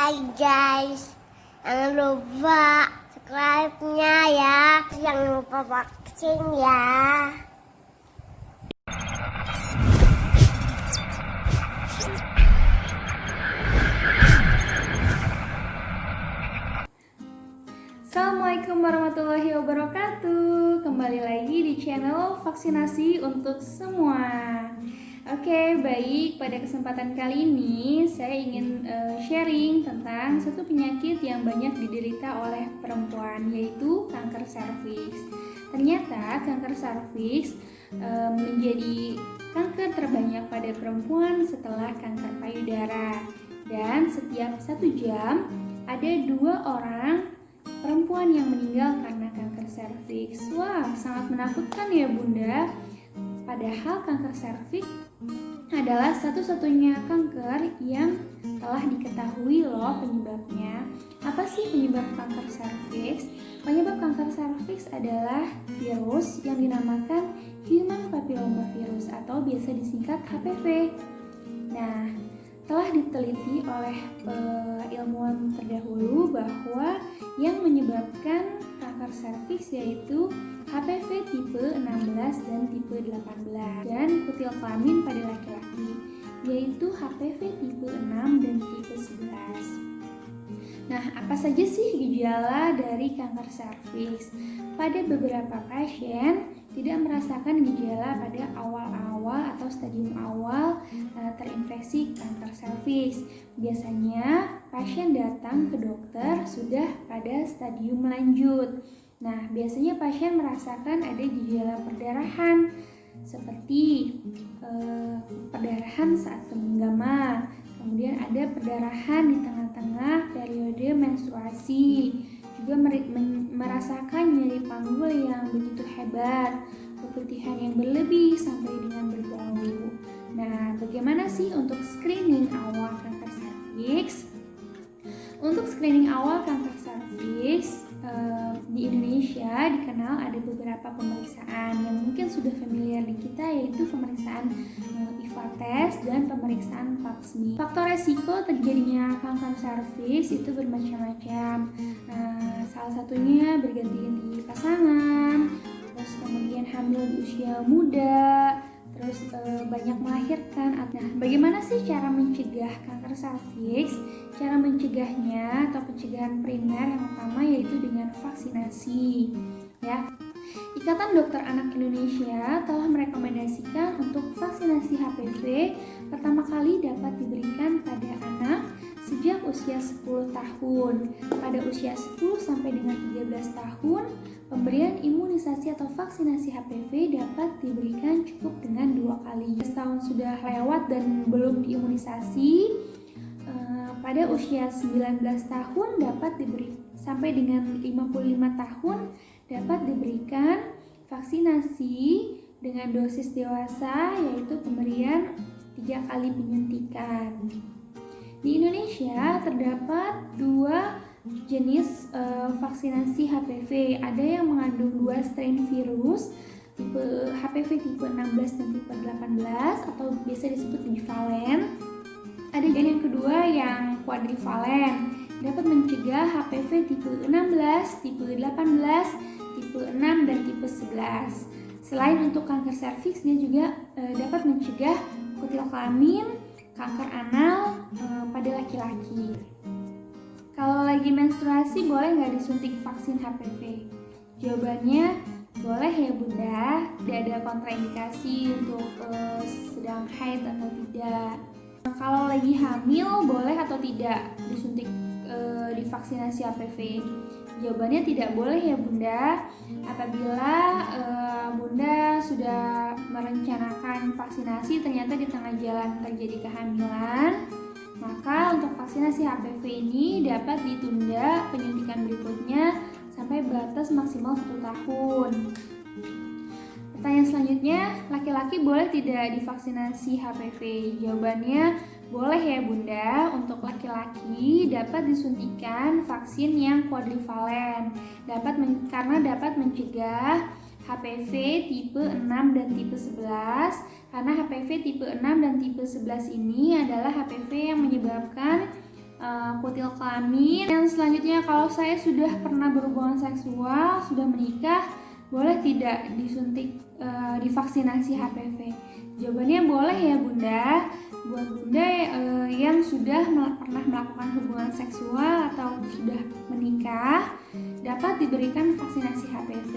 Hai guys, jangan lupa subscribe-nya ya. Jangan lupa vaksin ya. Assalamualaikum warahmatullahi wabarakatuh. Kembali lagi di channel vaksinasi untuk semua. Oke, baik. Pada kesempatan kali ini saya ingin sharing tentang satu penyakit yang banyak diderita oleh perempuan, yaitu kanker serviks. Ternyata kanker serviks menjadi kanker terbanyak pada perempuan setelah kanker payudara. Dan setiap 1 jam ada 2 orang perempuan yang meninggal karena kanker serviks. Wah, sangat menakutkan ya Bunda. Padahal kanker serviks adalah satu-satunya kanker yang telah diketahui loh penyebabnya. Apa sih penyebab kanker serviks? Penyebab kanker serviks adalah virus yang dinamakan Human Papillomavirus atau biasa disingkat HPV. Nah, telah diteliti oleh ilmuwan terdahulu bahwa yang menyebabkan kanker serviks yaitu HPV tipe 16 dan tipe 18 dan kutil kelamin pada laki-laki yaitu HPV tipe 6 dan tipe 11. Nah, apa saja sih gejala dari kanker serviks? Pada beberapa pasien tidak merasakan gejala pada awal-awal atau stadium awal terinfeksi kanker serviks. Biasanya pasien datang ke dokter sudah pada stadium lanjut. Nah, biasanya pasien merasakan ada gejala perdarahan seperti perdarahan saat semenggama, kemudian ada perdarahan di tengah-tengah periode menstruasi, juga merasakan nyeri panggul yang begitu hebat, keputihan yang berlebih sampai dengan berbau. Nah, bagaimana sih untuk screening awal kanker serviks? Untuk screening awal kanker serviks di Indonesia dikenal ada beberapa pemeriksaan yang mungkin sudah familiar di kita, yaitu pemeriksaan IVA test dan pemeriksaan Pap smear. Faktor resiko terjadinya kanker serviks itu bermacam-macam. Salah satunya berganti-ganti pasangan, terus kemudian hamil di usia muda, terus banyak melahirkan. Nah, bagaimana sih cara mencegah kanker serviks? Cara mencegahnya atau pencegahan primer yang utama yaitu dengan vaksinasi. Ya, Ikatan Dokter Anak Indonesia telah merekomendasikan untuk vaksinasi HPV pertama kali dapat diberikan pada anak sejak usia 10 tahun. Pada usia 10 sampai dengan 13 tahun, pemberian imunisasi atau vaksinasi HPV dapat diberikan cukup dengan 2 kali. Setahun sudah lewat dan belum diimunisasi, pada usia 19 tahun dapat diberi sampai dengan 55 tahun dapat diberikan vaksinasi dengan dosis dewasa, yaitu pemberian 3 kali penyuntikan. Di Indonesia terdapat 2 jenis vaksinasi HPV. Ada yang mengandung 2 strain virus, tipe HPV tipe 16 dan tipe 18 atau biasa disebut bivalen. Ada yang kedua yang kuadrivalen, dapat mencegah HPV tipe 16, tipe 18, tipe 6 dan tipe 11. Selain untuk kanker serviks, dia juga dapat mencegah kutil kelamin, kanker anal pada laki-laki. Kalau lagi menstruasi boleh nggak disuntik vaksin HPV? Jawabannya boleh ya Bunda, tidak ada kontraindikasi untuk sedang haid atau tidak. Kalau lagi hamil boleh atau tidak disuntik divaksinasi HPV? Jawabannya tidak boleh ya Bunda. Apabila Bunda sudah merencanakan vaksinasi ternyata di tengah jalan terjadi kehamilan, maka untuk vaksinasi HPV ini dapat ditunda penyuntikan berikutnya sampai batas maksimal 1 tahun. Pertanyaan selanjutnya, laki-laki boleh tidak divaksinasi HPV? Jawabannya boleh ya Bunda. Untuk laki-laki dapat disuntikan vaksin yang kuadrivalen, karena dapat mencegah HPV tipe 6 dan tipe 11. Karena HPV tipe 6 dan tipe 11 ini adalah HPV yang menyebabkan kutil kelamin. Dan selanjutnya, kalau saya sudah pernah berhubungan seksual, sudah menikah, boleh tidak disuntik divaksinasi HPV? Jawabannya boleh ya Bunda. Buat Bunda yang sudah pernah melakukan hubungan seksual atau sudah menikah, dapat diberikan vaksinasi HPV.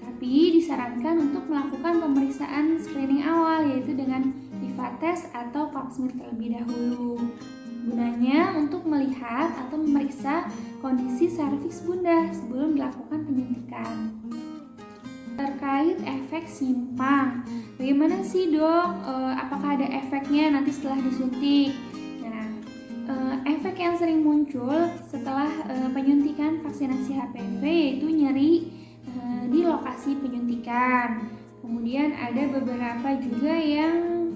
Tapi disarankan untuk melakukan pemeriksaan screening awal, yaitu dengan PIVA test atau pap smear terlebih dahulu. Gunanya untuk melihat atau memeriksa kondisi serviks Bunda sebelum dilakukan penyuntikan. Terkait efek simpang, bagaimana sih dok? Apakah ada efeknya nanti setelah disuntik? Nah, efek yang sering muncul setelah penyuntikan vaksinasi HPV yaitu nyeri di lokasi penyuntikan. Kemudian ada beberapa juga yang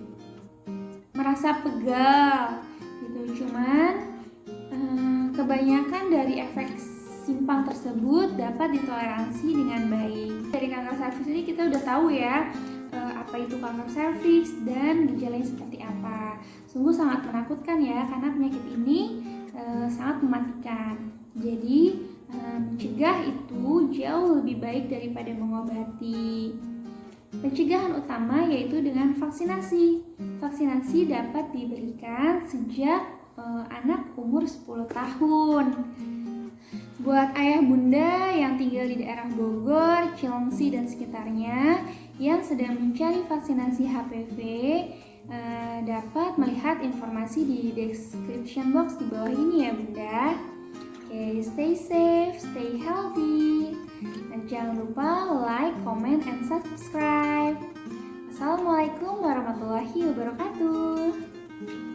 merasa pegal gitu. Cuman kebanyakan dari efek simpang tersebut dapat ditoleransi dengan baik. Dari kanker serviks ini kita udah tahu ya apa itu kanker serviks dan gejalanya seperti apa. Sungguh sangat menakutkan ya, karena penyakit ini sangat mematikan. Jadi mencegah itu jauh lebih baik daripada mengobati. Pencegahan utama yaitu dengan vaksinasi. Vaksinasi dapat diberikan sejak anak umur 10 tahun. Buat ayah bunda yang tinggal di daerah Bogor, Cilengsi dan sekitarnya yang sedang mencari vaksinasi HPV, dapat melihat informasi di description box di bawah ini ya bunda. Oke, stay safe, stay healthy, dan jangan lupa like, comment, and subscribe. Assalamualaikum warahmatullahi wabarakatuh.